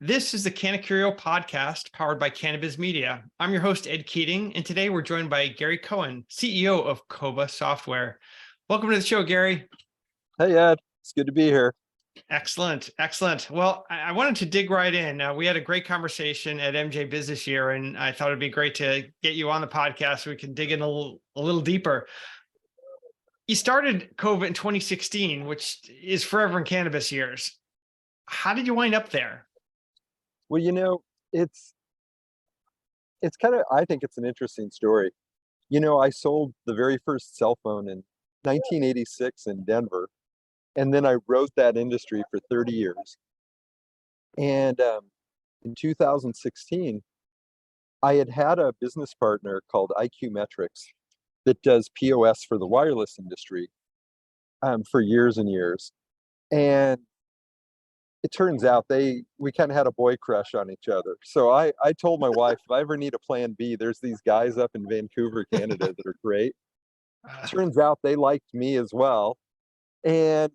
This is the Canna Curio podcast powered by Cannabis Media. I'm your host, Ed Keating, and today we're joined by Gary Cohen, CEO of Koba Software. Welcome to the show, Gary. Hey, Ed. It's good to be here. Excellent. Excellent. Well, I wanted to dig right in. We had a great conversation at MJ Business Year, and I thought it'd be great to get you on the podcast so we can dig in a little deeper. You started Koba in 2016, which is forever in cannabis years. How did you wind up there? Well, it's kind of, I think it's an interesting story. I sold the very first cell phone in 1986 in Denver, and then I rode that industry for 30 years. And in 2016, I had a business partner called IQ Metrics that does POS for the wireless industry for years and years. And it turns out we kind of had a boy crush on each other. So I told my wife, if I ever need a plan B, there's these guys up in Vancouver, Canada that are great. Turns out they liked me as well. And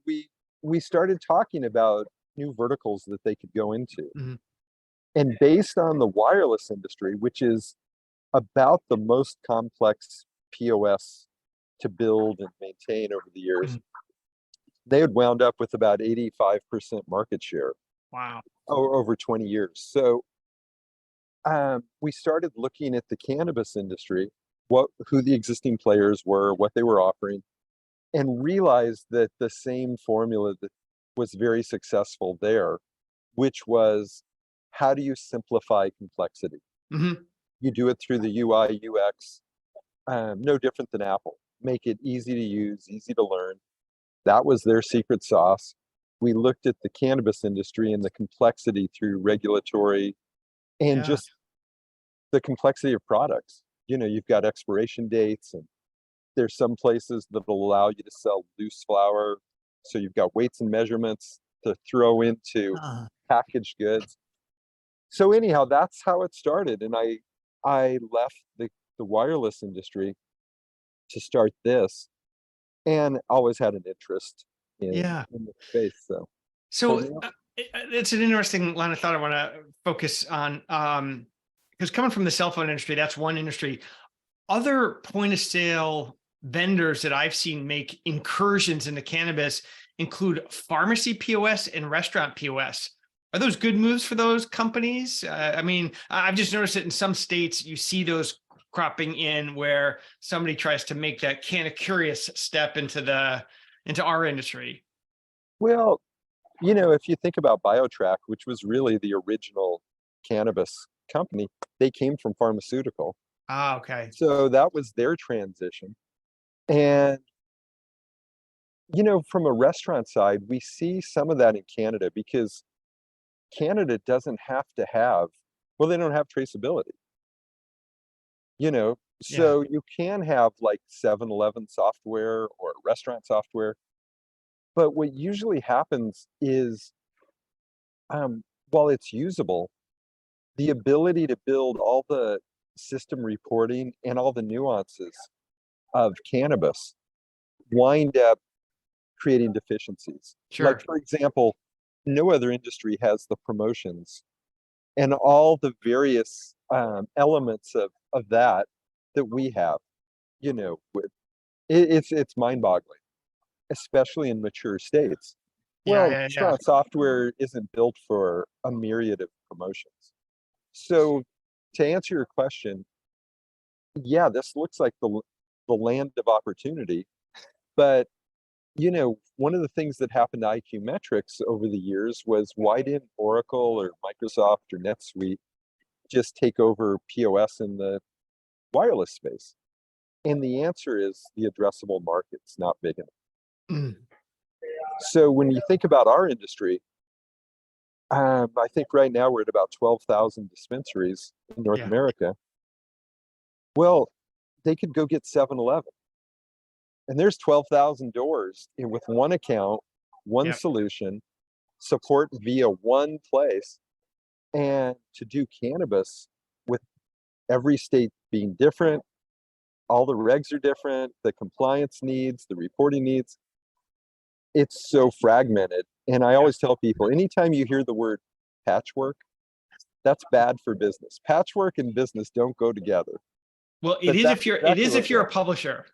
we started talking about new verticals that they could go into. Mhm. And based on the wireless industry, which is about the most complex POS to build and maintain over the years, Mhm. they had wound up with about 85% market share Wow. over 20 years. So we started looking at the cannabis industry, who the existing players were, what they were offering, and realized that the same formula that was very successful there, which was how do you simplify complexity? Mhm. You do it through the UI, UX, no different than Apple. Make it easy to use, easy to learn. That was their secret sauce. We looked at the cannabis industry and the complexity through regulatory and Yeah. just the complexity of products. You've got expiration dates, and there's some places that will allow you to sell loose flower. So you've got weights and measurements to throw into Uh, packaged goods. So anyhow, that's how it started. And I left the wireless industry to start this, and always had an interest yeah. in the space. So So told me, it's an interesting line of thought I want to focus on. Because coming from the cell phone industry, that's one industry. Other point of sale vendors that I've seen make incursions into cannabis include pharmacy POS and restaurant POS. Are those good moves for those companies? I've just noticed that in some states you see those cropping in where somebody tries to make that kind of curious step into our industry. well, if you think about BioTrack, which was really the original cannabis company, they came from pharmaceutical. Ah, okay. So that was their transition. And, from a restaurant side, we see some of that in Canada because Canada doesn't have to have, well, they don't have traceability, you know, Yeah. so you can have like 7-Eleven software or restaurant software. But what usually happens is, while it's usable, the ability to build all the system reporting and all the nuances of cannabis wind up creating deficiencies. Like, Sure. for example, no other industry has the promotions and all the various elements of that we have. With it's mind-boggling, especially in mature states. Yeah, Well, yeah, yeah. restaurant software isn't built for a myriad of promotions. So, to answer your question, yeah, this looks like the land of opportunity. But one of the things that happened to IQ Metrics over the years was why didn't Oracle or Microsoft or NetSuite just take over POS in the wireless space? And the answer is the addressable market's not big enough. Mm, So when you think about our industry, I think right now we're at about 12,000 dispensaries in North yeah. America. Well, they could go get 7-Eleven, and there's 12,000 doors with one account, one Yeah. solution, support via one place. And to do cannabis with every state being different, all the regs are different, the compliance needs, the reporting needs, it's so fragmented. And I Yeah. always tell people anytime you hear the word patchwork, that's bad for business. Patchwork and business don't go together. Well, it But is that's if you're exactly what a happened. publisher.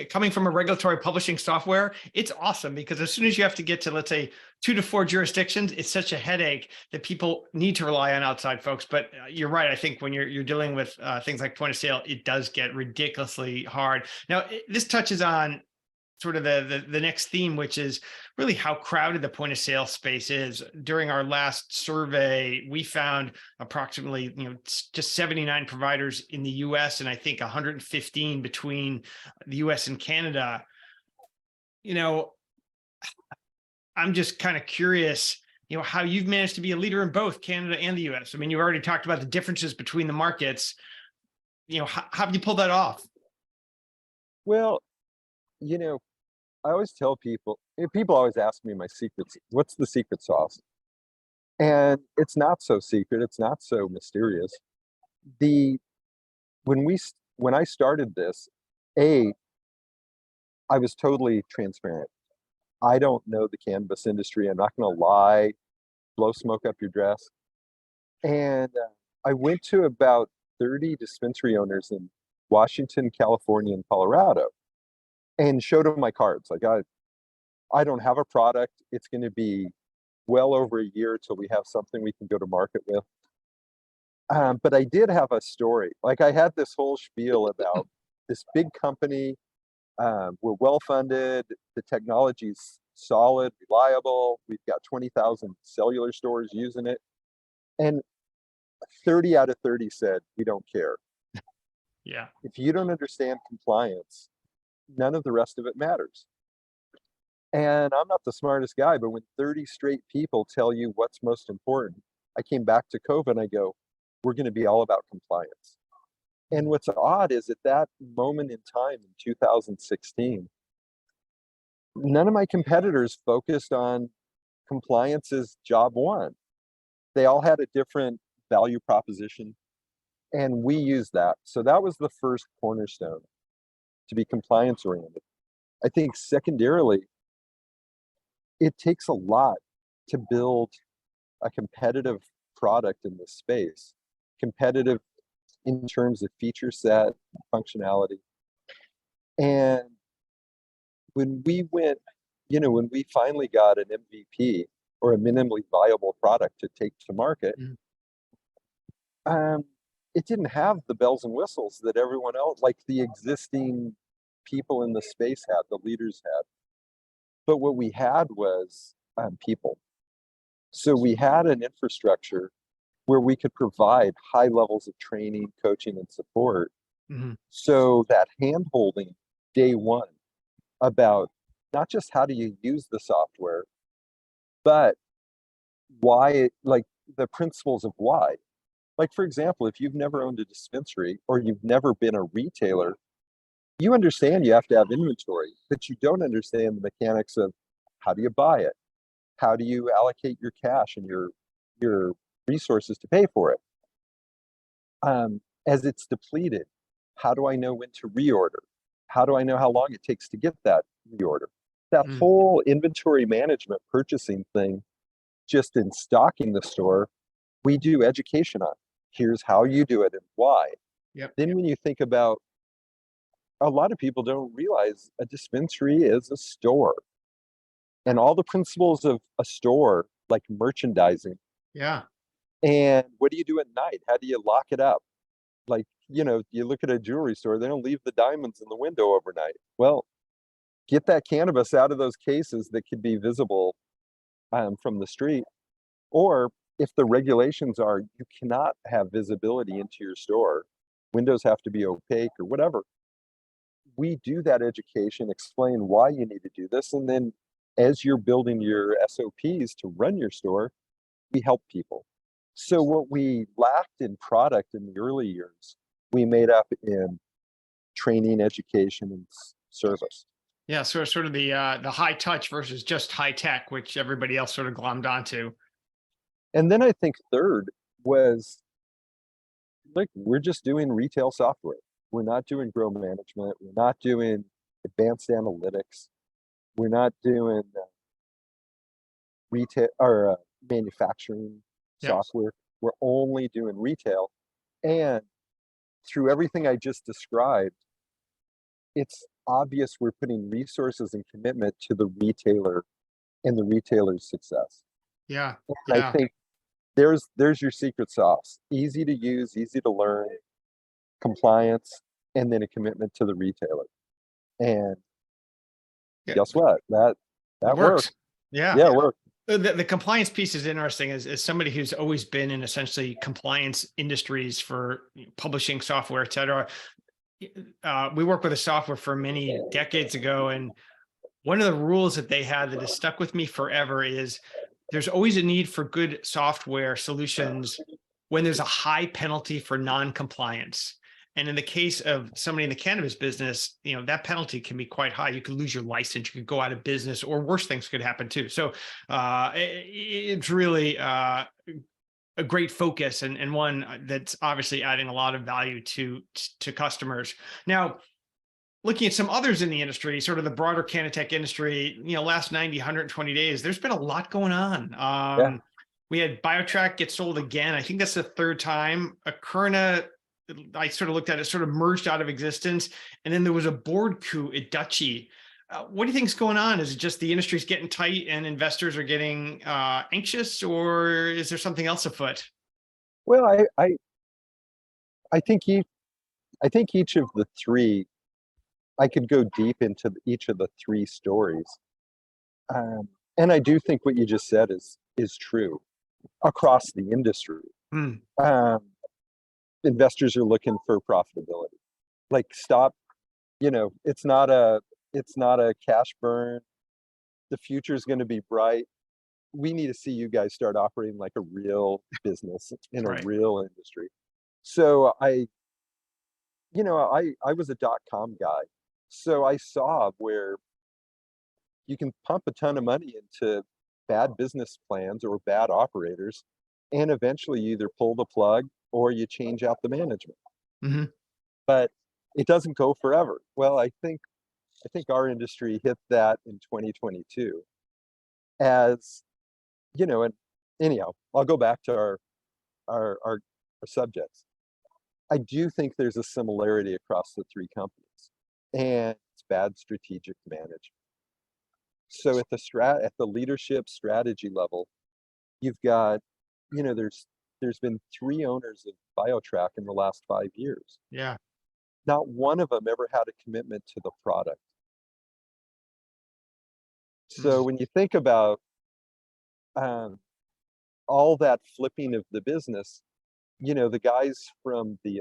Coming from a regulatory publishing software, it's awesome because as soon as you have to get to, let's say, 2 to 4 jurisdictions, it's such a headache that people need to rely on outside folks. But you're right. I think when you're dealing with things like point of sale, it does get ridiculously hard. Now, this touches on sort of the next theme, which is really how crowded the point of sale space is. During our last survey, we found approximately, just 79 providers in the US, and I think 115 between the US and Canada. I'm just kind of curious, how you've managed to be a leader in both Canada and the US. I mean, you already talked about the differences between the markets. How have you pulled that off? Well, you know, I always tell people, people always ask me my secrets, what's the secret sauce? And it's not so secret, it's not so mysterious. The when I started this, A, I was totally transparent. I don't know the cannabis industry. I'm not going to lie, blow smoke up your dress. And I went to about 30 dispensary owners in Washington, California, and Colorado and showed them my cards. Like, I don't have a product. It's going to be well over a year till we have something we can go to market with. But I did have a story. Like, I had this whole spiel about this big company. We're well funded. The technology's solid, reliable. We've got 20,000 cellular stores using it. And 30 out of 30 said, we don't care. Yeah. If you don't understand compliance, none of the rest of it matters. And I'm not the smartest guy, but when 30 straight people tell you what's most important, I came back to COVID and I go, we're going to be all about compliance. And what's odd is at that moment in time in 2016, none of my competitors focused on compliance as job one. They all had a different value proposition, and we used that. So that was the first cornerstone, to be compliance oriented. I think secondarily, it takes a lot to build a competitive product in this space, competitive in terms of feature set, functionality. And when when we finally got an MVP or a minimally viable product to take to market, it didn't have the bells and whistles that everyone else, like the existing people in the space had, the leaders had. But what we had was people. So we had an infrastructure where we could provide high levels of training, coaching, and support. Mm-hmm. So that hand-holding day one about not just how do you use the software, but why, like the principles of why. Like, for example, if you've never owned a dispensary or you've never been a retailer, you understand you have to have inventory, but you don't understand the mechanics of how do you buy it? How do you allocate your cash and your resources to pay for it? As it's depleted, how do I know when to reorder? How do I know how long it takes to get that reorder? That whole inventory management purchasing thing, just in stocking the store, we do education on. Here's how you do it and why. Yep. Then when you think about, a lot of people don't realize a dispensary is a store. And all the principles of a store, like merchandising. Yeah. And what do you do at night? How do you lock it up? Like, you look at a jewelry store, they don't leave the diamonds in the window overnight. Well, get that cannabis out of those cases that could be visible from the street. Or if the regulations are you cannot have visibility into your store, windows have to be opaque or whatever. We do that education, explain why you need to do this. And then as you're building your SOPs to run your store, we help people. So what we lacked in product in the early years, we made up in training, education, and service. Yeah, so sort of the high touch versus just high tech, which everybody else sort of glommed onto. And then I think third was, like, we're just doing retail software. We're not doing grow management. We're not doing advanced analytics. We're not doing retail or manufacturing Yeah. software. We're only doing retail. And through everything I just described, it's obvious we're putting resources and commitment to the retailer and the retailer's success. Yeah. And I Yeah. think there's your secret sauce. Easy to use, easy to learn, compliance, and then a commitment to the retailer. And Yeah. guess what? It That works. worked. Yeah. Yeah, it worked. The compliance piece is interesting as somebody who's always been in essentially compliance industries for publishing software, et cetera. We worked with a software for many decades ago, and one of the rules that they had that has stuck with me forever is there's always a need for good software solutions when there's a high penalty for non-compliance. And in the case of somebody in the cannabis business, that penalty can be quite high. You could lose your license, you could go out of business, or worse things could happen too. So it's really a great focus and one that's obviously adding a lot of value to customers. Now, looking at some others in the industry, sort of the broader Canatech industry, last 90, 120 days, there's been a lot going on. Yeah. We had BioTrack get sold again. I think that's the third time. Akerna, I sort of looked at it, sort of merged out of existence. And then there was a board coup at Dutchy. What do you think is going on? Is it just the industry's getting tight and investors are getting anxious, or is there something else afoot? Well, I think each of the three, I could go deep into each of the three stories. And I do think what you just said is true across the industry. Hmm. Investors are looking for profitability. Like, stop, it's not a cash burn. The future is going to be bright. We need to see you guys start operating like a real business in a Right. real industry. So I was a .com guy. So I saw where you can pump a ton of money into bad business plans or bad operators, and eventually you either pull the plug or you change out the management. Mm-hmm. But it doesn't go forever. Well, I think our industry hit that in 2022. As and anyhow, I'll go back to our subjects. I do think there's a similarity across the three companies, and it's bad strategic management. So at the leadership strategy level, you've got, there's been three owners of BioTrack in the last 5 years. Yeah. Not one of them ever had a commitment to the product. So when you think about all that flipping of the business, the guys from the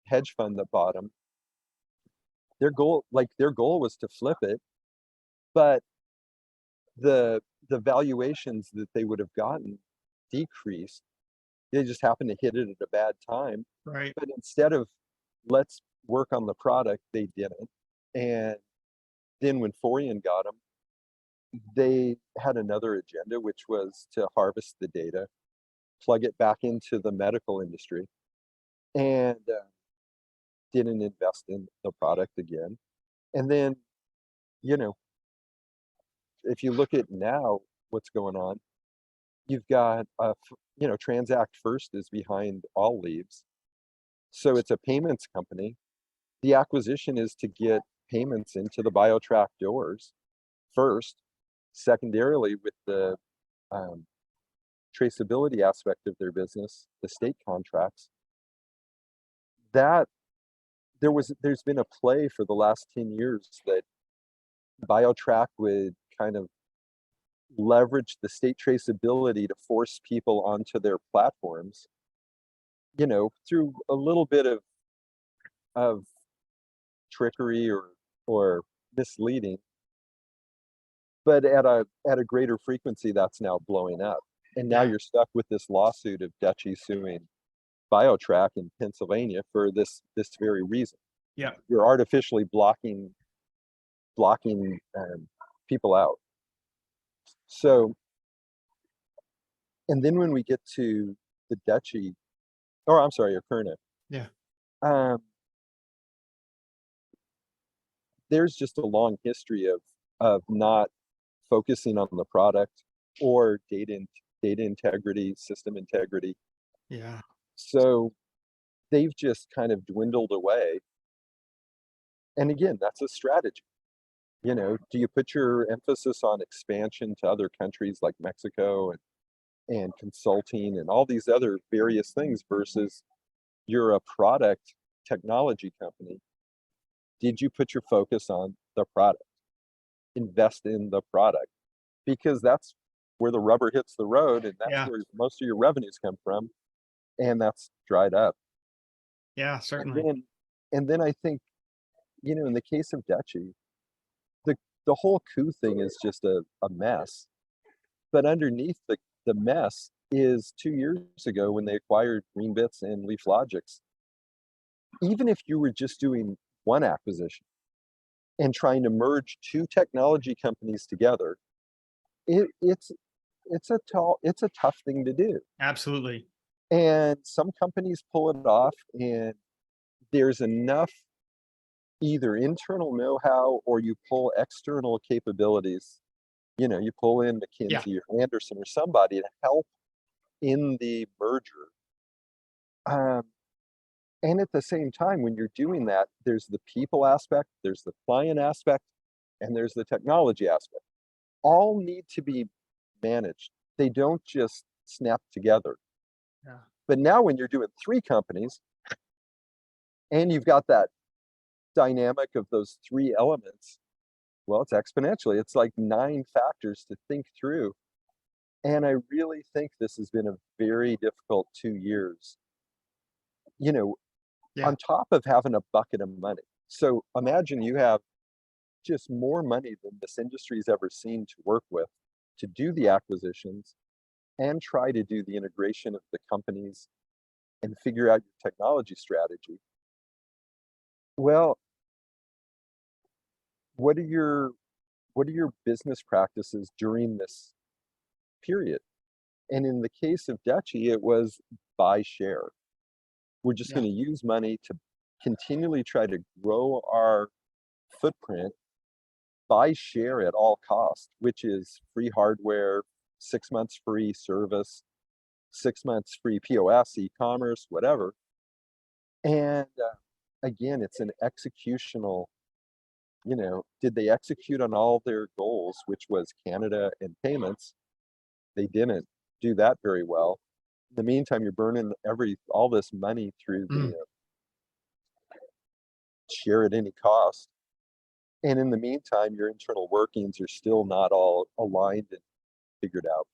hedge fund that bought them, their goal was to flip it, but the valuations that they would have gotten decreased. They just happened to hit it at a bad time. Right. But instead of let's work on the product, they didn't. And then when Forian got them, they had another agenda, which was to harvest the data, plug it back into the medical industry, and didn't invest in the product again. And then, if you look at now what's going on, you've got, Transact First is behind All Leaves. So it's a payments company. The acquisition is to get payments into the BioTrack doors first. Secondarily, with the traceability aspect of their business, the state contracts, that there's been a play for the last 10 years that BioTrack would kind of leverage the state traceability to force people onto their platforms, through a little bit of trickery or misleading. But at a greater frequency, that's now blowing up. And now Yeah. you're stuck with this lawsuit of Dutchy suing BioTrack in Pennsylvania for this very reason. Yeah. You're artificially blocking people out. So, and then when we get to the Dutchy, or I'm sorry, Akerna, Yeah. there's just a long history of not focusing on the product or data integrity, system integrity. Yeah. So they've just kind of dwindled away. And again, that's a strategy. Do you put your emphasis on expansion to other countries like Mexico and consulting and all these other various things versus you're a product technology company? Did you put your focus on the product? Invest in the product because that's where the rubber hits the road and that's Yeah. where most of your revenues come from. And that's dried up. Yeah, And certainly. then I think, in the case of Dutchy, the the whole coup thing is just a mess. But underneath the mess is 2 years ago when they acquired Greenbits and LeafLogix. Even if you were just doing one acquisition and trying to merge two technology companies together, it's a tough thing to do. Absolutely. And some companies pull it off, and there's enough either internal know-how or you pull external capabilities. You pull in Yeah. McKinsey or Anderson or somebody to help in the merger. Um, and at the same time, when you're doing that, there's the people aspect, there's the client aspect, and there's the technology aspect. All need to be managed. They don't just snap together. Yeah. But now when you're doing three companies and you've got that dynamic of those three elements, well, it's exponentially. It's like 9 factors to think through. And I really think this has been a very difficult 2 years, you know, Yeah. on top of having a bucket of money. So imagine you have just more money than this industry's ever seen to work with to do the acquisitions and try to do the integration of the companies and figure out your technology strategy. Well, what are your business practices during this period? And in the case of Dutchy, it was buy share. We're just Yeah. going to use money to continually try to grow our footprint, buy share at all costs, which is free hardware, 6 months free service, 6 months free POS, e-commerce, whatever. And again, it's an executional, did they execute on all their goals, which was Canada and payments? They didn't do that very well. In the meantime, you're burning all this money through the Mm. share at any cost. And in the meantime, your internal workings are still not all aligned and figured out.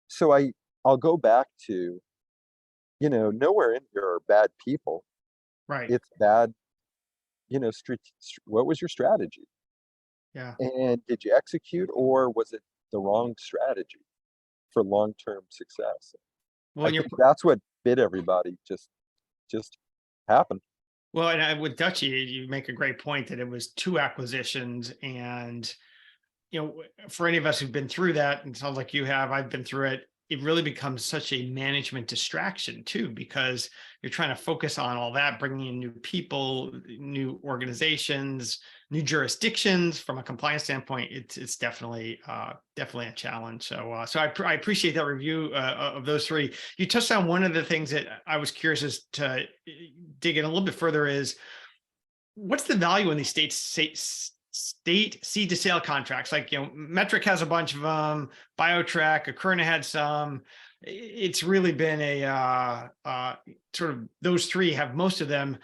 So I'll go back to, nowhere in here are bad people. Right. It's bad, what was your strategy? Yeah. And did you execute or was it the wrong strategy for long-term success? Well, I and you're think that's what bit everybody just happened. well, and with Dutchy, you make a great point that it was two acquisitions, and for any of us who've been through that, and it sounds like you have, I've been through it. It really becomes such a management distraction too, because you're trying to focus on all that, bringing in new people, new organizations, new jurisdictions. From a compliance standpoint, it's definitely a challenge. So I appreciate that review of those three. You touched on one of the things that I was curious as to dig in a little bit further is what's the value in these state seed to sale contracts? Like, Metric has a bunch of them, BioTrack, Akerna had some. It's really been a sort of, those three have most of them.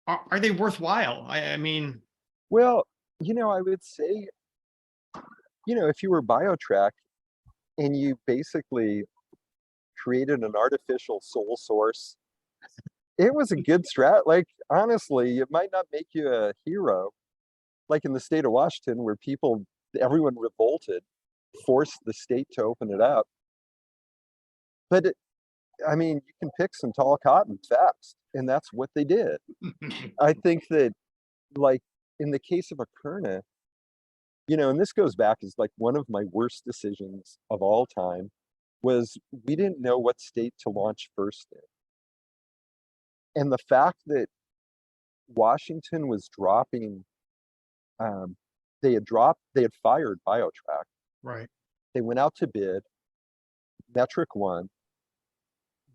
Are they worthwhile? I mean, Well, I would say, if you were BioTrack and you basically created an artificial sole source, it was a good like, honestly, it might not make you a hero, like in the state of Washington where everyone revolted, forced the state to open it up. But I mean, you can pick some tall cotton fast, and that's what they did. I think that, like, in the case of Akerna, and this goes back as like one of my worst decisions of all time was we didn't know what state to launch first in. And the fact that Washington was dropping, um, they had fired BioTrack. right. They went out to bid, Metric won.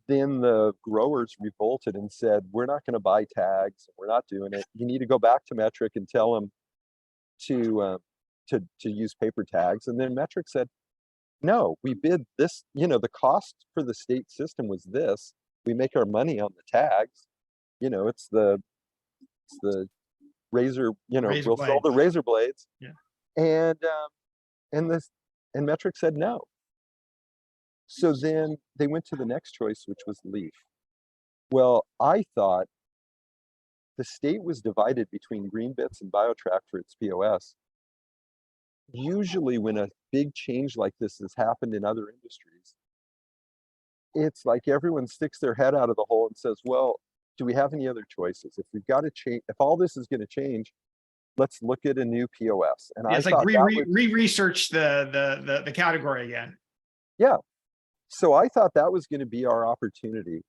then the growers revolted and said, we're not going to buy tags. We're not doing it. You need to go back to Metric and tell them to use paper tags. And then Metric said, no, we bid this, the cost for the state system was this. We make our money on the tags. It's the razor, Razor we'll sell blade. the razor blades. Yeah. And and Metric said no. So then they went to the next choice, which was Leaf. Well, I thought the state was divided between Greenbits and BioTrack for its POS. Usually when a big change like this has happened in other industries, it's like everyone sticks their head out of the hole and says, well, do we have any other choices? If we've got to change, if all this is going to change, let's look at a new POS. And Yeah, I it's like thought research the category again. yeah. So I thought that was going to be our opportunity.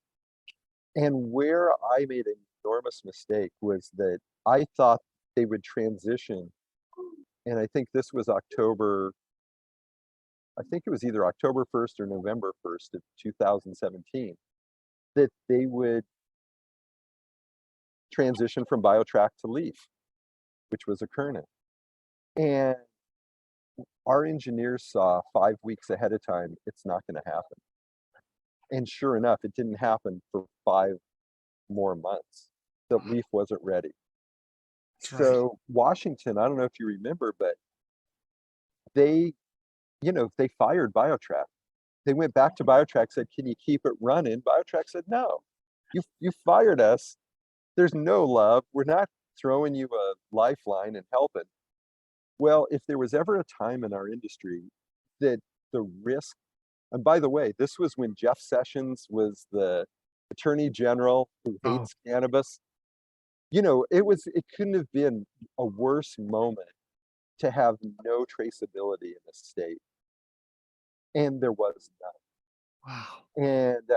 And where I made an enormous mistake was that I thought they would transition. And I think this was October, I think it was either October 1st or November 1st of 2017, that they would transition from BioTrack to Leaf, which was a Kernit. And our engineers saw 5 weeks ahead of time, it's not going to happen. And sure enough, it didn't happen for 5 more months. The Leaf wasn't ready. So Washington, I don't know if you remember, but they fired BioTrack. They went back to BioTrack, said, can you keep it running? BioTrack said, no, you fired us. There's no love. We're not throwing you a lifeline and helping. Well, if there was ever a time in our industry that the risk, and by the way, this was when Jeff Sessions was the Attorney General who hates cannabis. It couldn't have been a worse moment to have no traceability in the state. And there was none. Wow. And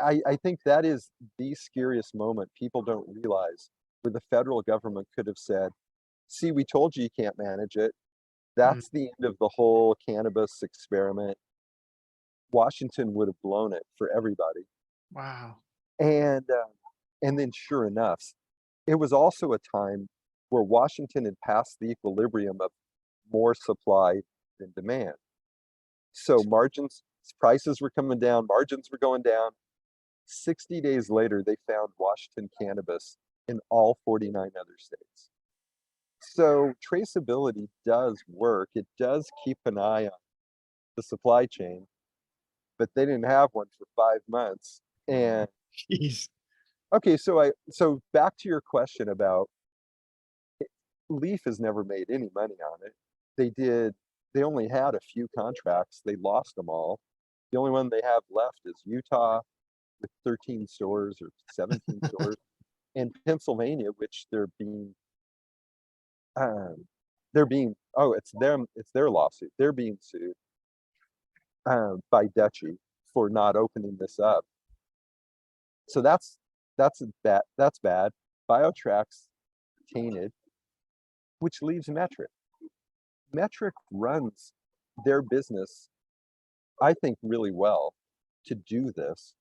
I think that is the scariest moment people don't realize, where the federal government could have said, see, we told you you can't manage it. That's the end of the whole cannabis experiment. Washington would have blown it for everybody. Wow. And then sure enough, it was also a time where Washington had passed the equilibrium of more supply than demand. So prices were coming down, margins were going down. 60 days later, they found Washington cannabis in all 49 other states. So traceability does work. It does keep an eye on the supply chain, but they didn't have one for 5 months. And Jeez. okay, so back to your question about Leaf has never made any money on it. They only had a few contracts. They lost them all. The only one they have left is Utah with 13 stores or 17 stores, and Pennsylvania, which it's their lawsuit. They're being sued by Dutchy for not opening this up. So that's bad. BioTrack's tainted, which leaves Metric. Metric runs their business, I think, really well to do this.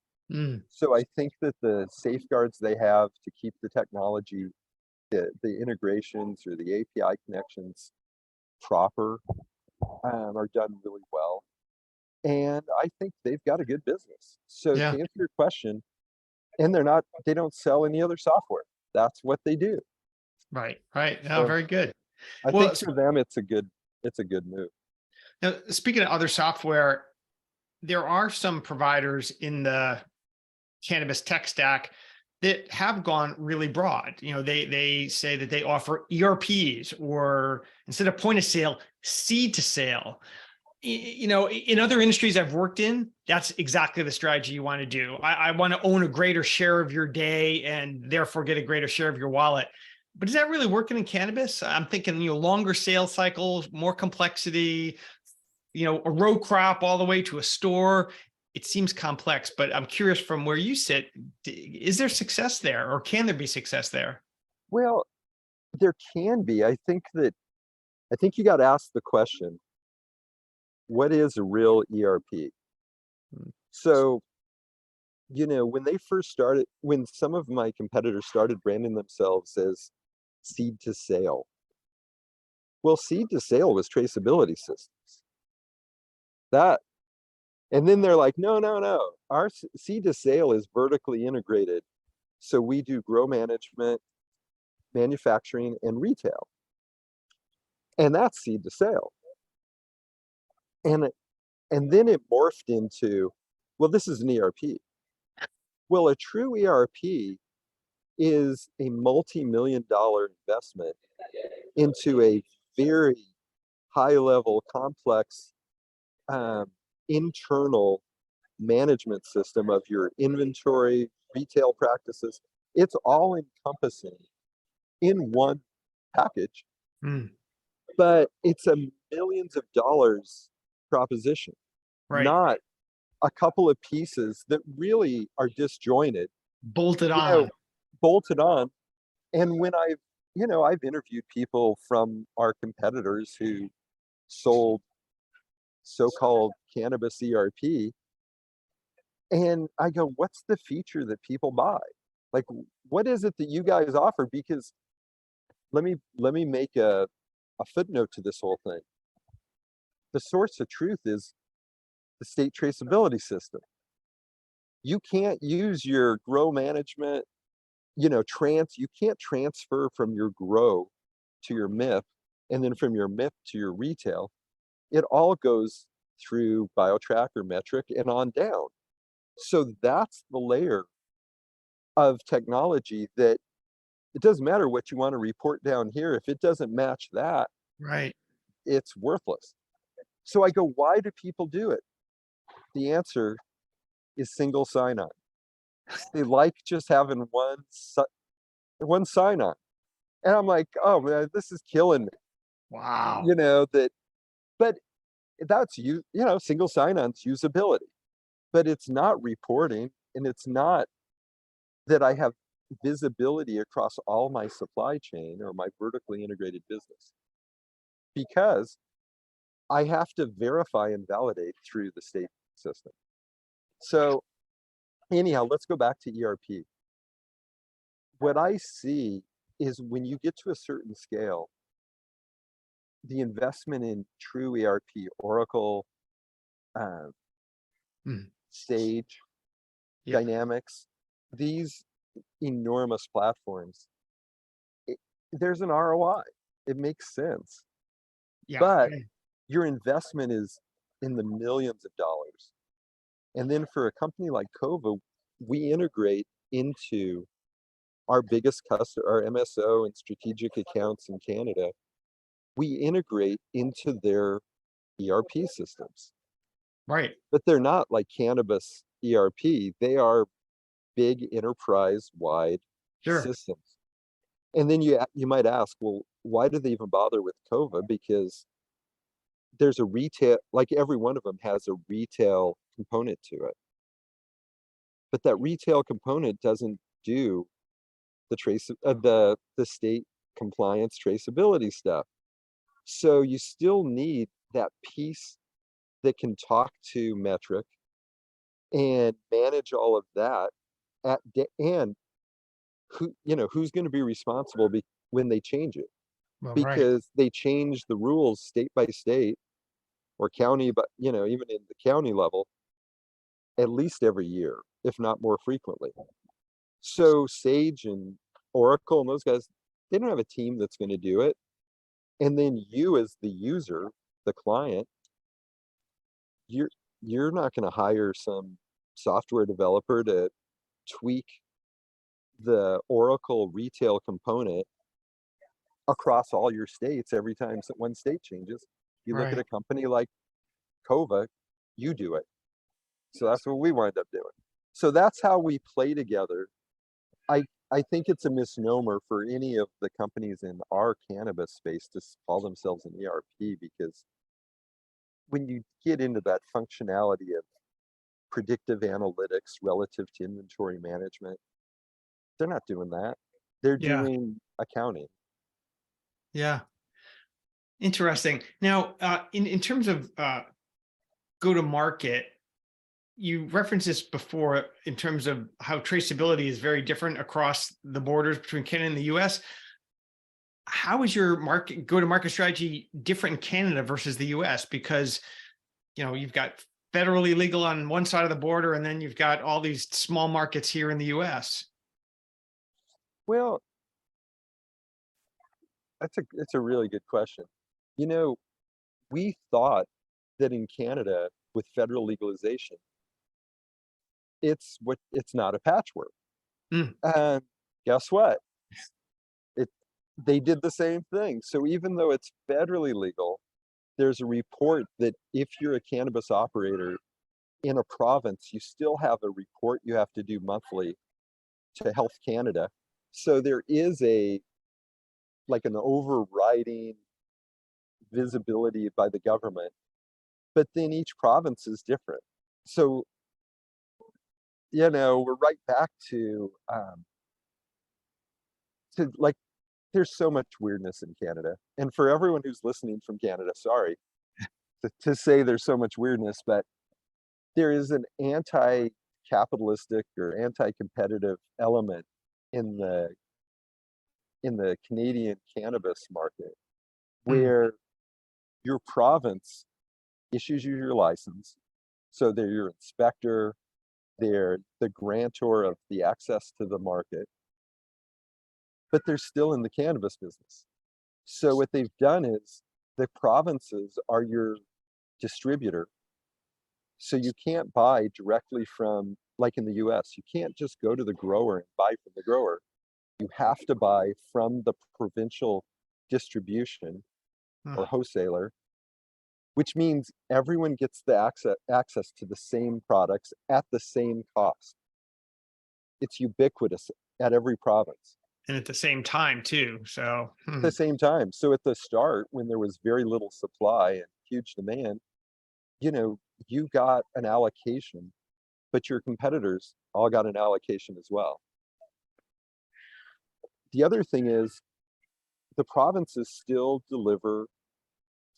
So I think that the safeguards they have to keep the technology, the integrations or the API connections proper, are done really well. And I think they've got a good business. So to answer your question, and they don't sell any other software. That's what they do. Right. No, very good. I think for them, it's a good move. Now, speaking of other software, there are some providers in the cannabis tech stack that have gone really broad. They say that they offer ERPs, or instead of point of sale, seed to sale. In other industries I've worked in, that's exactly the strategy you want to do. I want to own a greater share of your day and therefore get a greater share of your wallet. But is that really working in cannabis? I'm thinking, longer sales cycles, more complexity, a row crop all the way to a store. It seems complex, but I'm curious, from where you sit, is there success there, or can there be success there? Well, there can be. I think you got to ask the question, what is a real ERP? So, when they first started, when some of my competitors started branding themselves as seed to sale, well, seed to sale was traceability systems. That, and then they're like, no, no, no. Our seed to sale is vertically integrated. So we do grow management, manufacturing, and retail. And that's seed to sale. And and then it morphed into, well, this is an ERP. Well, a true ERP is a multi-million-dollar investment into a very high-level, complex internal management system of your inventory, retail practices. It's all encompassing in one package, Mm, but it's a millions of dollars proposition, right. not a couple of pieces that really are disjointed, Bolted you know, on. bolted on. And when I've interviewed people from our competitors who sold so-called cannabis ERP, and I go, what's the feature that people buy? Like, what is it that you guys offer? Because let me make a footnote to this whole thing. The source of truth is the state traceability system. You can't use your grow management, you can't transfer from your grow to your MIP and then from your MIP to your retail. It all goes through BioTrack or Metric and on down. So that's the layer of technology that it doesn't matter what you want to report down here. If it doesn't match that, Right. it's worthless. So I go, why do people do it? The answer is single sign-on. They like just having one sign-on. And I'm like, oh man, this is killing me. Wow. That, but that's single sign-on's usability. But it's not reporting, and it's not that I have visibility across all my supply chain or my vertically integrated business, because I have to verify and validate through the state system. So anyhow, let's go back to ERP. What I see is when you get to a certain scale, the investment in true ERP, Oracle, uh, Mm, Sage, yeah. Dynamics, these enormous platforms, it, there's an ROI. It makes sense. Yeah. But your investment is in the millions of dollars. And then for a company like Cova, we integrate into our biggest customer, our MSO and strategic accounts in Canada. We integrate into their ERP systems, Right. but they're not like cannabis ERP. They are big enterprise-wide Sure. systems. And then you might ask, well, why do they even bother with Cova? Because there's a retail, like every one of them has a retail component to it. But that retail component doesn't do the state compliance traceability stuff. So you still need that piece that can talk to Metric and manage all of that and who's going to be responsible when they change it, Well, right. because they change the rules state by state or county, but even in the county level at least every year, if not more frequently. So Sage and Oracle and those guys, they don't have a team that's going to do it. And then you as the user, the client, you're you're not going to hire some software developer to tweak the Oracle retail component across all your states every time one state changes. You look at a Right. company like Cova, you do it. So that's what we wind up doing. So that's how we play together. I think it's a misnomer for any of the companies in our cannabis space to call themselves an ERP, because when you get into that functionality of predictive analytics relative to inventory management, they're not doing that. They're Yeah. doing accounting. Yeah. Interesting. Now, in terms of go to market, you referenced this before in terms of how traceability is very different across the borders between Canada and the US. How is your market go-to-market strategy different in Canada versus the US? Because you've got federally legal on one side of the border, and then you've got all these small markets here in the US. Well, it's a really good question. You know, we thought that in Canada with federal legalization, it's not a patchwork. Mm, And guess what? It they did the same thing. So even though it's federally legal, there's a report that if you're a cannabis operator in a province, you still have a report you have to do monthly to Health Canada. So there is a like an overriding visibility by the government, but then each province is different. So, we're right back to like there's so much weirdness in Canada. And for everyone who's listening from Canada, sorry to say there's so much weirdness, but there is an anti-capitalistic or anti-competitive element in the Canadian cannabis market mm, where your province issues you your license. So they're your inspector, they're the grantor of the access to the market, but they're still in the cannabis business. So what they've done is the provinces are your distributor. So you can't buy directly from, like in the US, you can't just go to the grower and buy from the grower. You have to buy from the provincial distribution or mm. wholesaler, which means everyone gets the access to the same products at the same cost. It's ubiquitous at every province And at the same time, too. So, at the same time. So at the start, when there was very little supply and huge demand, you got an allocation, but your competitors all got an allocation as well. The other thing is the provinces still deliver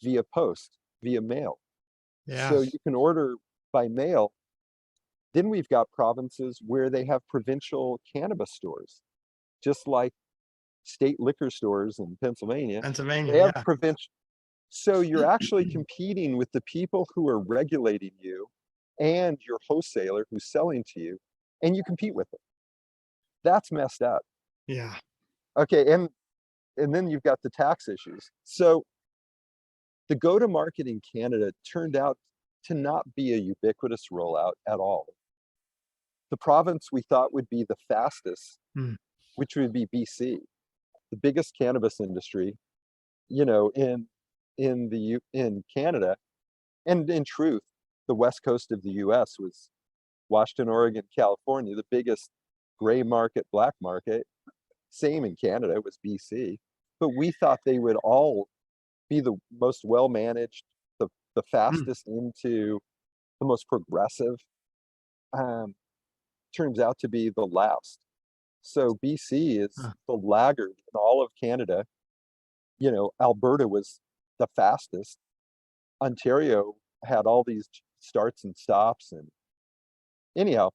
via post, via mail. yeah. So you can order by mail. Then we've got provinces where they have provincial cannabis stores, just like state liquor stores in Pennsylvania. Pennsylvania, They have yeah. provincial. So you're actually competing with the people who are regulating you and your wholesaler who's selling to you, and you compete with them. That's messed up. Yeah. Okay, and then you've got the tax issues. So the go-to-market in Canada turned out to not be a ubiquitous rollout at all. The province we thought would be the fastest, Mm, which would be BC, the biggest cannabis industry, you know, in in Canada, and in truth, the west coast of the US was Washington, Oregon, California, the biggest gray market, black market. Same in Canada, it was BC. But we thought they would all be the most well managed, the mm. fastest into the most progressive. Um, turns out to be the last. So BC is Huh. the laggard in all of Canada. Alberta was the fastest. Ontario had all these starts and stops. And anyhow,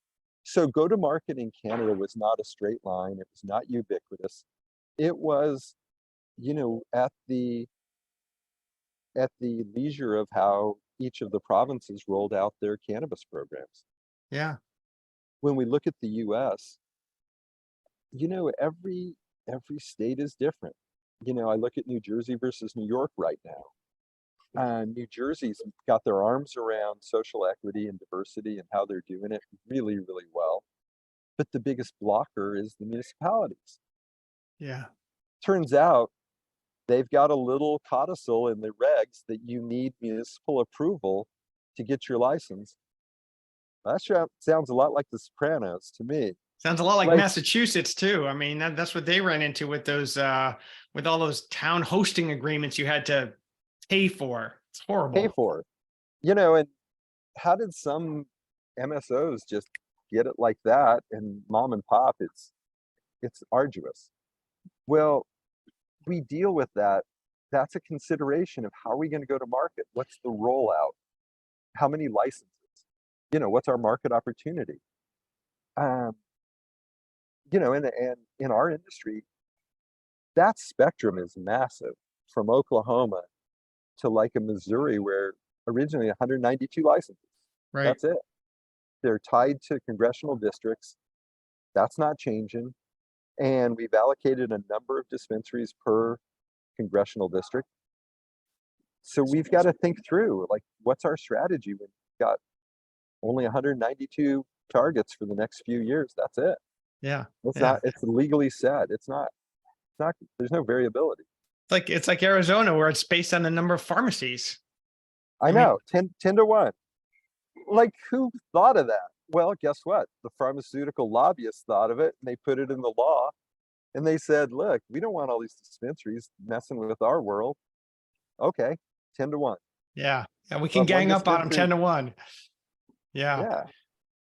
so go to market in Canada was not a straight line. It was not ubiquitous. It was, at the leisure of how each of the provinces rolled out their cannabis programs. Yeah. When we look at the US, every state is different. I look at New Jersey versus New York right now. New Jersey's got their arms around social equity and diversity and how they're doing it really, really well. But the biggest blocker is the municipalities. Yeah. Turns out they've got a little codicil in the regs that you need municipal approval to get your license. That sounds a lot like the Sopranos to me. Sounds a lot like Like, Massachusetts too. I mean, that's what they ran into with those with all those town hosting agreements you had to pay for. It's pay horrible. for it. And how did some MSOs just get it like that? And mom and pop, it's arduous. Well, we deal with that. That's a consideration of how are we going to go to market? What's the rollout? How many licenses? what's our market opportunity? Um, and in our industry, that spectrum is massive from Oklahoma to like a Missouri where originally 192 licenses. Right. That's it. They're tied to congressional districts. That's not changing. And we've allocated a number of dispensaries per congressional district. So we've got to think through like, what's our strategy when we've got only 192 targets for the next few years? That's it. Yeah. It's Yeah. not, it's legally set. There's no variability. It's like Arizona where it's based on the number of pharmacies. I I mean, know, 10 to 1. Like, who thought of that? Well, guess what? The pharmaceutical lobbyists thought of it and they put it in the law and they said, look, we don't want all these dispensaries messing with our world. Okay, 10 to 1. yeah. Yeah. We can But one gang up on them dispensary, 10 to 1. Yeah. yeah.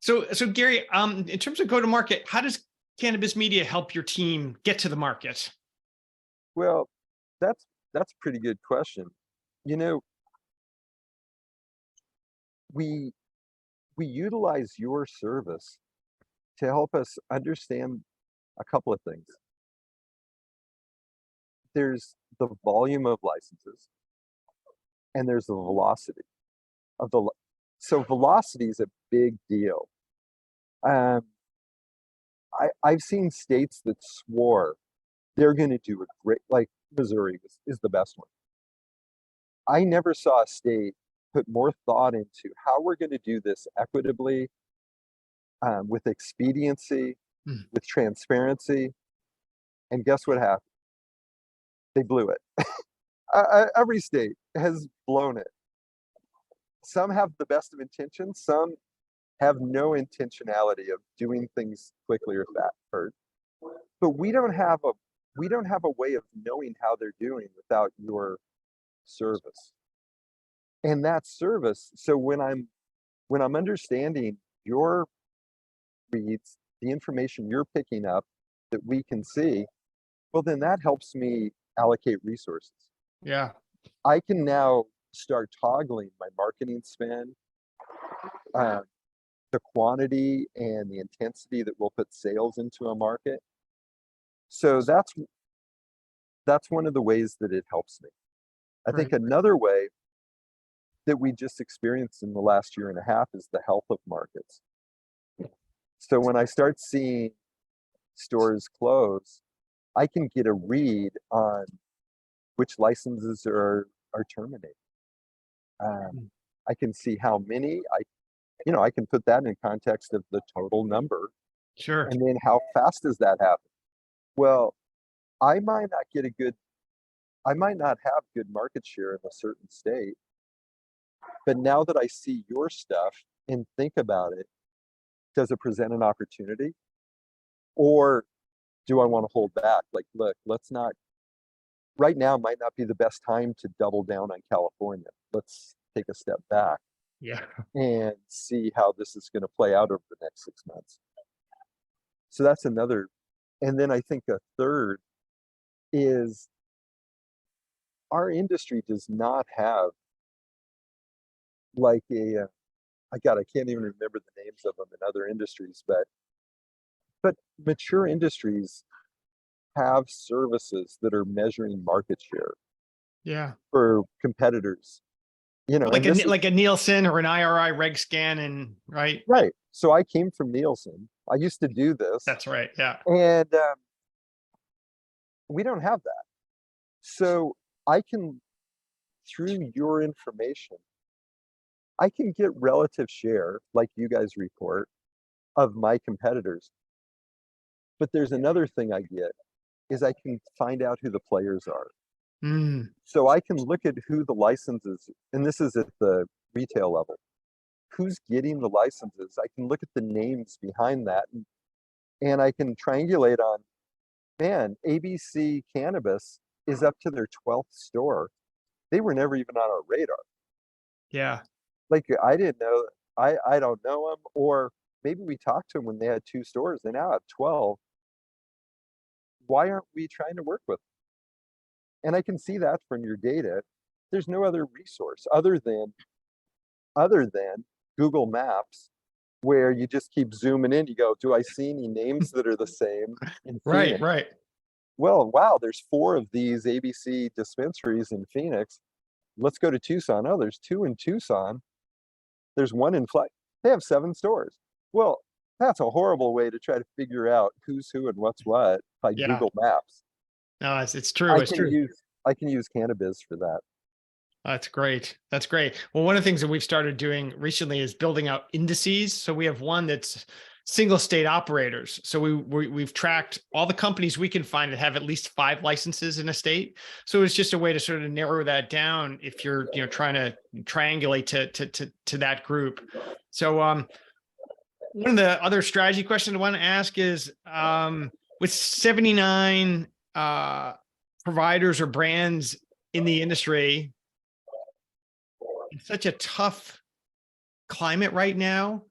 So Gary, in terms of go to market, how does cannabis media help your team get to the market? Well, that's a pretty good question. You know, we we utilize your service to help us understand a couple of things. There's the volume of licenses and there's the velocity of so velocity is a big deal. Um, I've seen states that swore they're going to do a great, like Missouri is the best one. I never saw a state put more thought into how we're going to do this equitably, with expediency, Hmm. with transparency. And guess what happened? They blew it. Every state has blown it. Some have the best of intentions, some have no intentionality of doing things quickly or fast. But we don't have a way of knowing how they're doing without your service. And that service, so when I'm understanding your reads, the information you're picking up that we can see, well, then that helps me allocate resources. Yeah. I can now start toggling my marketing spend, uh, the quantity and the intensity that will put sales into a market. So that's one of the ways that it helps me. I think Right. another way that we just experienced in the last year and a half is the health of markets. So when I start seeing stores close, I can get a read on which licenses are terminated. I can see how many. I can put that in context of the total number, Sure. and then how fast does that happen? Well, I might not get a good, I might not have good market share in a certain state, but now that I see your stuff and think about it, does it present an opportunity? Or do I want to hold back? Like, look, let's not, right now might not be the best time to double down on California. Let's take a step back Yeah. and see how this is going to play out over the next 6 months. So that's another. And then I think a third is our industry does not have like I can't even remember the names of them in other industries, but mature industries have services that are measuring market share Yeah. for competitors, and this is Like a Nielsen or an IRI reg scan, and right. right. So I came from Nielsen. I used to do this, That's right. Yeah. and we don't have that. So I can, through your information, I can get relative share, like you guys report, of my competitors. But there's another thing I get is I can find out who the players are. Mm. So I can look at who the licenses, and this is at the retail level, who's getting the licenses. I can look at the names behind that, and I can triangulate on, man, ABC Cannabis is up to their 12th store. They were never even on our radar. Yeah. Like, I didn't know, I don't know them, or maybe we talked to them when they had 2 stores. They now have 12. Why aren't we trying to work with them? And I can see that from your data. There's no other resource other than Google Maps where you just keep zooming in. You go, do I see any names that are the same in Right, Phoenix? right. Well, wow, there's 4 of these ABC dispensaries in Phoenix. Let's go to Tucson. Oh, there's 2 in Tucson. There's 1 in Flight. They have 7 stores. Well, that's a horrible way to try to figure out who's who and what's what by Yeah. Google Maps. No, it's true. It's true. I can use cannabis for that. That's great. That's great. Well, one of the things that we've started doing recently is building out indices. So we have one that's single state operators. So we've tracked all the companies we can find that have at least 5 licenses in a state. So it's just a way to sort of narrow that down if you're, trying to triangulate to that group. So one of the other strategy questions I want to ask is with 79 providers or brands in the industry, it's such a tough climate right now.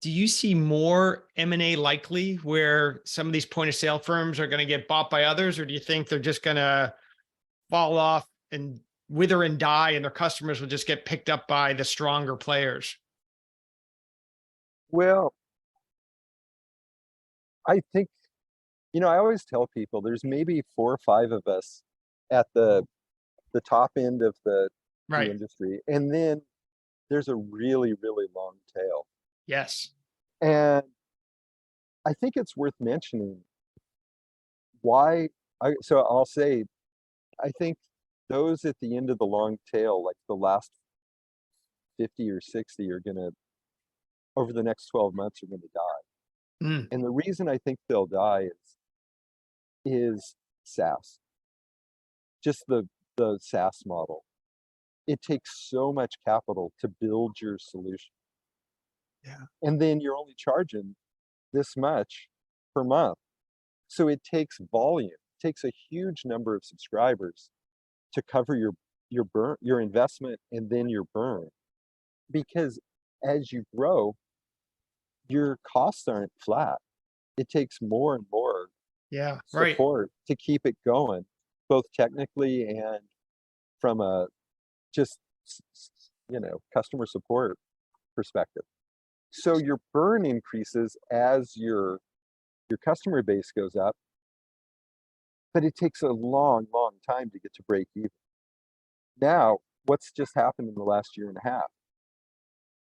Do you see more M&A likely where some of these point of sale firms are going to get bought by others, or do you think they're just going to fall off and wither and die and their customers will just get picked up by the stronger players? Well, I think, I always tell people there's maybe 4 or 5 of us at the top end of the Right. industry, and then there's a really, really long tail. Yes. And I think it's worth mentioning why so I'll say, I think those at the end of the long tail, like the last 50 or 60 are gonna, over the next 12 months, are gonna die. Mm, And the reason I think they'll die is SaaS. Just the SaaS model. It takes so much capital to build your solution. yeah. And then you're only charging this much per month. So it takes volume. It takes a huge number of subscribers to cover your burn, your investment, and then your burn. Because as you grow, your costs aren't flat. It takes more and more Yeah. Right. support to keep it going, both technically and from a just customer support perspective. So your burn increases as your customer base goes up, but it takes a long, long time to get to break even. Now, what's just happened in the last year and a half?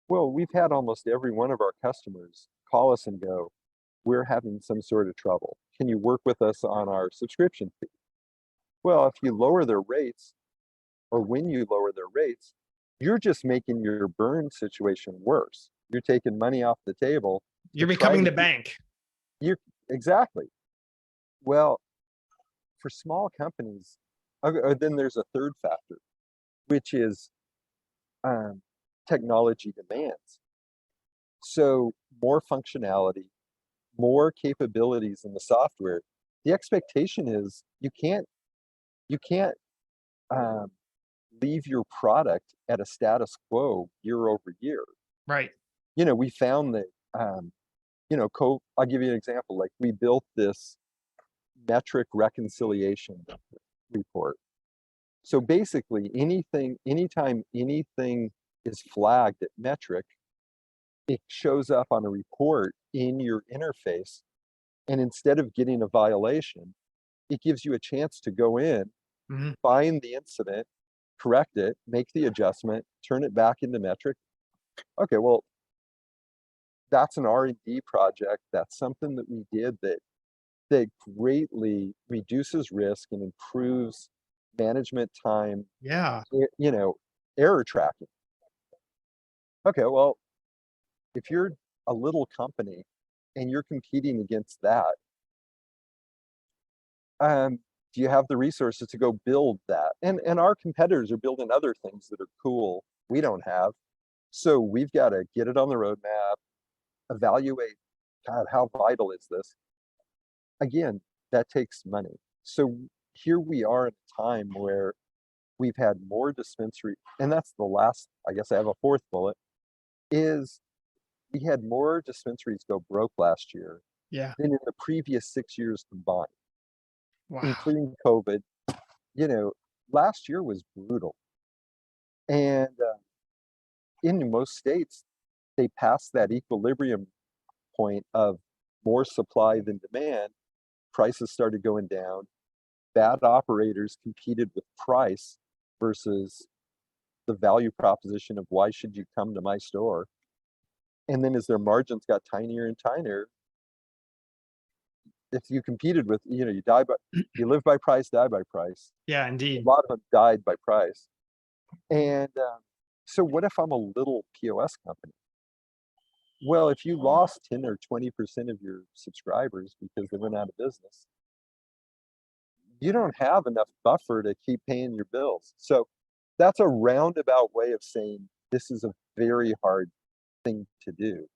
Well, we've had almost every one of our customers call us and go, we're having some sort of trouble. Can you work with us on our subscription fee? Well, if you lower their rates, or when you lower their rates, you're just making your burn situation worse. You're taking money off the table. You're to try becoming to the keep- bank. You're exactly. Well, for small companies, then there's a third factor, which is um, technology demands. So more functionality, more capabilities in the software. The expectation is you can't um, leave your product at a status quo year over year. Right. We found that I'll give you an example. Like we built this metric reconciliation report. So basically, anytime anything is flagged at metric, it shows up on a report in your interface. And instead of getting a violation, it gives you a chance to go in, Mhm. find the incident, correct it, make the adjustment, turn it back into metric. Okay, well, that's an R&D project. That's something that we did that greatly reduces risk and improves management time, Yeah. error tracking. Okay, well, if you're a little company and you're competing against that, do you have the resources to go build that? And our competitors are building other things that are cool we don't have. So we've got to get it on the roadmap, evaluate, God, how vital is this? Again, that takes money. So here we are at a time where we've had more dispensary, and that's the last, I guess I have a fourth bullet, is we had more dispensaries go broke last year Yeah. than in the previous 6 years combined, Wow. including COVID. Last year was brutal. And in most states, they passed that equilibrium point of more supply than demand, prices started going down. Bad operators competed with price versus the value proposition of why should you come to my store? And then as their margins got tinier and tinier, if you competed with, you live by price, die by price. Yeah, A indeed. lot of them died by price. And so what if I'm a little POS company? Well, if you lost 10 or 20% of your subscribers because they went out of business, you don't have enough buffer to keep paying your bills. So that's a roundabout way of saying this is a very hard thing to do,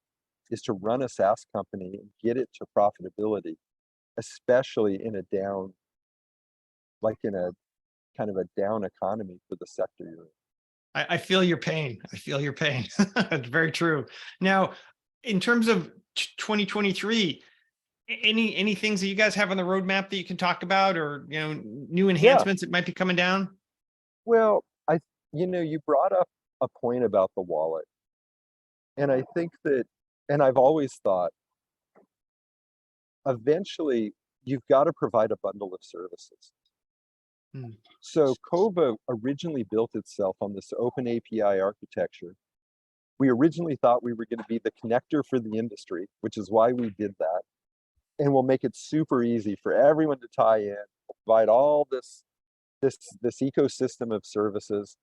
is to run a SaaS company and get it to profitability, especially in a down, like in a kind of a down economy for the sector you're in. I feel your pain. I feel your pain. It's very true. Now, in terms of 2023, any things that you guys have on the roadmap that you can talk about, or new enhancements that might be coming down? Well, you brought up a point about the wallet. And I think that, and I've always thought, eventually you've got to provide a bundle of services. Hmm. So Kova originally built itself on this open API architecture. We originally thought we were going to be the connector for the industry, which is why we did that. And we'll make it super easy for everyone to tie in, provide all this ecosystem of services.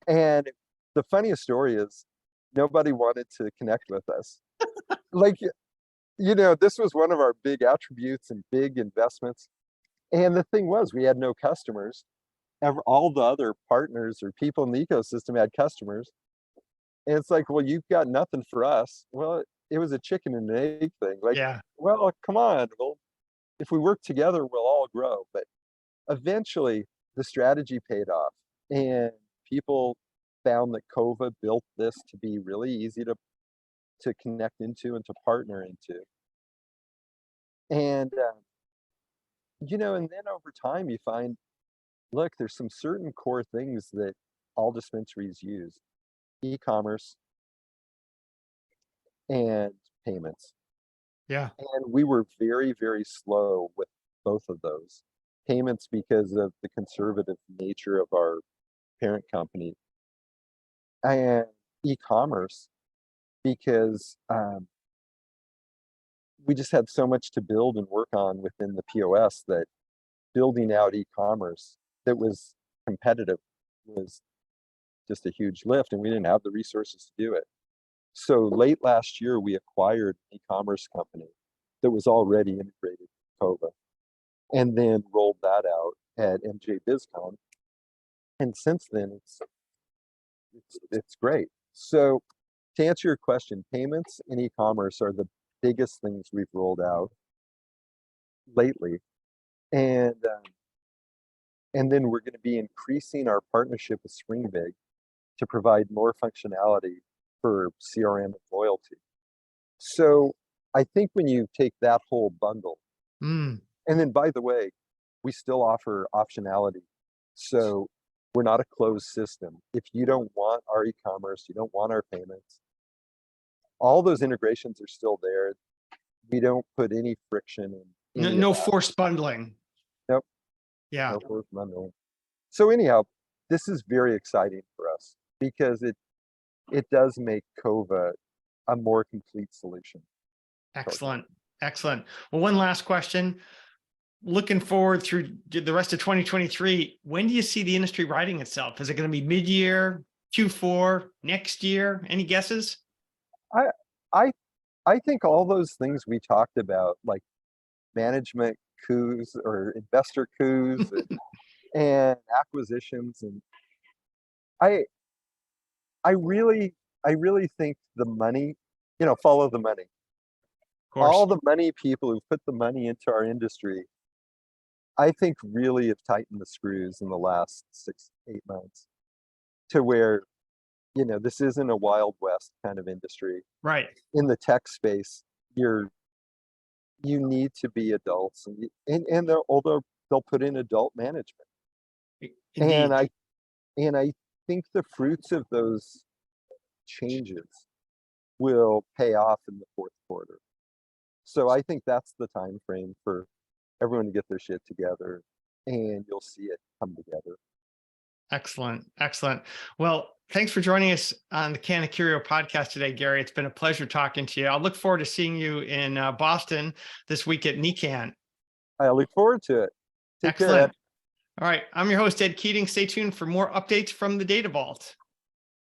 And the funniest story is nobody wanted to connect with us. Like, this was one of our big attributes and big investments. And the thing was, we had no customers. All the other partners or people in the ecosystem had customers. And it's like, well, you've got nothing for us. Well, it was a chicken and an egg thing. Like, Yeah. well, come on. Well, if we work together, we'll all grow. But eventually, the strategy paid off. And people found that Kova built this to be really easy to connect into and to partner into. And, and then over time you find, look, there's some certain core things that all dispensaries use: e-commerce and payments. Yeah. And we were very, very slow with both of those. Payments because of the conservative nature of our parent company, and e-commerce because we just had so much to build and work on within the POS that building out e-commerce that was competitive was just a huge lift, and we didn't have the resources to do it. So late last year, we acquired an e-commerce company that was already integrated with Kova, and then rolled that out at MJ BizCon. And since then, it's great. So to answer your question, payments and e-commerce are the biggest things we've rolled out lately. And then we're going to be increasing our partnership with SpringBig to provide more functionality for CRM and loyalty. So I think when you take that whole bundle, Mm. and then by the way, we still offer optionality. So we're not a closed system. If you don't want our e-commerce, you don't want our payments, all those integrations are still there. We don't put any friction in No, any no of that. forced bundling. Nope. Yeah. No forced bundling. So anyhow, this is very exciting for us because it does make Kova a more complete solution. Excellent. Excellent. Well, one last question. Looking forward through the rest of 2023, when do you see the industry righting itself? Is it going to be mid-year, Q4, next year? Any guesses? I think all those things we talked about, like management coups or investor coups and acquisitions, and I I really think the money, follow the money. Of course. All the money people who put the money into our industry, I think really have tightened the screws in the last 6, 8 months to where, this isn't a Wild West kind of industry. Right. In the tech space, you need to be adults, and although they'll put in adult management. Indeed. And I think the fruits of those changes will pay off in the fourth quarter. So I think that's the time frame for everyone to get their shit together, and you'll see it come together. Excellent. Excellent. Well, thanks for joining us on the Can of Curio podcast today, Gary. It's been a pleasure talking to you. I'll look forward to seeing you in Boston this week at NECANN. I look forward to it. Take care, Ed. Excellent. All right. I'm your host, Ed Keating. Stay tuned for more updates from the Data Vault.